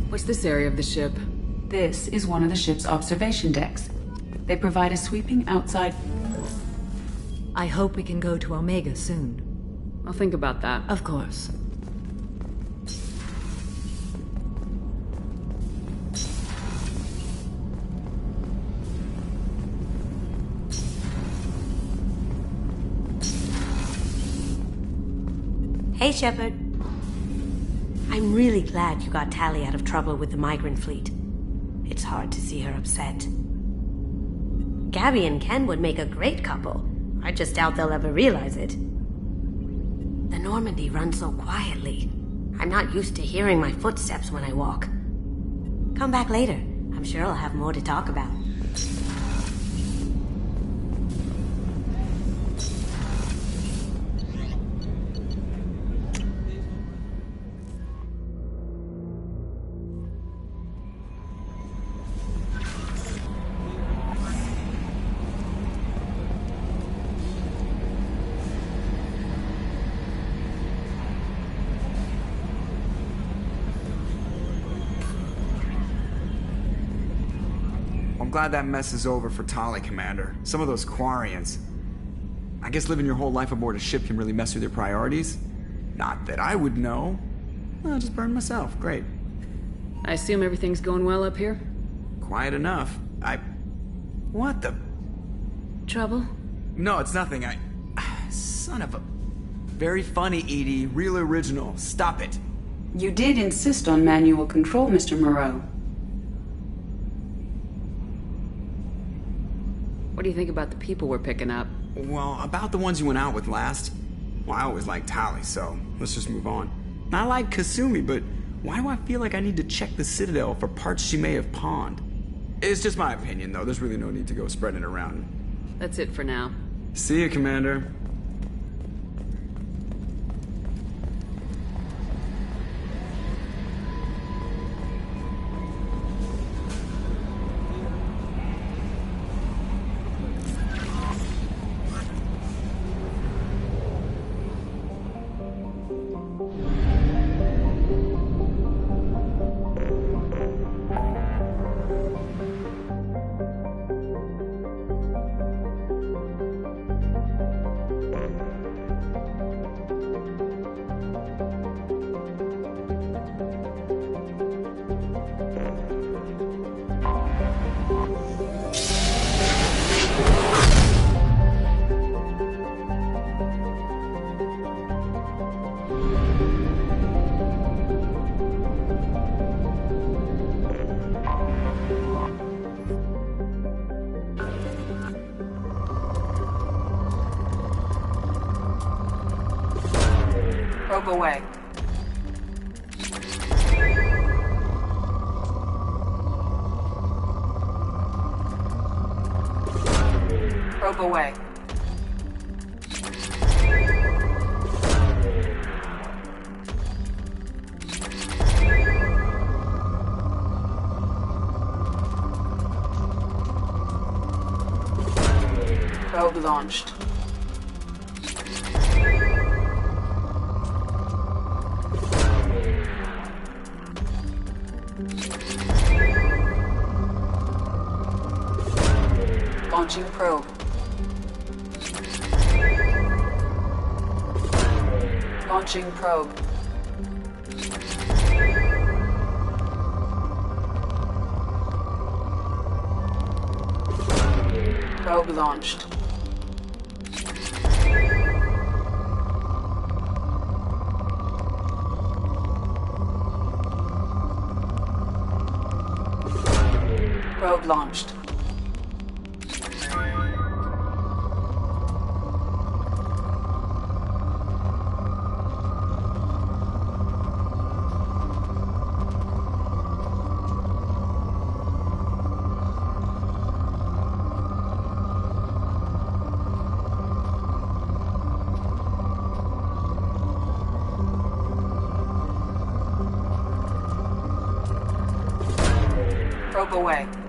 D: What's this area of the ship?
R: This is one of the ship's observation decks. They provide a sweeping outside...
Q: I hope we can go to Omega soon.
D: I'll think about that.
Q: Of course.
O: Hey, Shepard. I'm really glad you got Tali out of trouble with the migrant fleet. It's hard to see her upset. Gabby and Ken would make a great couple. I just doubt they'll ever realize it. The Normandy runs so quietly. I'm not used to hearing my footsteps when I walk. Come back later. I'm sure I'll have more to talk about.
S: I'm glad that mess is over for Tali, Commander. Some of those Quarians. I guess living your whole life aboard a ship can really mess with your priorities. Not that I would know. I'll just burn myself. Great.
D: I assume everything's going well up here?
S: Quiet enough. What the...
D: Trouble?
S: No, it's nothing. Son of a... Very funny, Edie. Real original. Stop it.
R: You did insist on manual control, Mr. Moreau.
D: What do you think about the people we're picking up?
S: Well, about the ones you went out with last. Well, I always liked Tali, so let's just move on. I like Kasumi, but why do I feel like I need to check the Citadel for parts she may have pawned? It's just my opinion, though. There's really no need to go spreading it around.
D: That's it for now.
S: See you, Commander.
R: Probe away. Probe away. Probe launched. Launching probe. Launching probe. Probe launched. Probe launched.
D: probe away.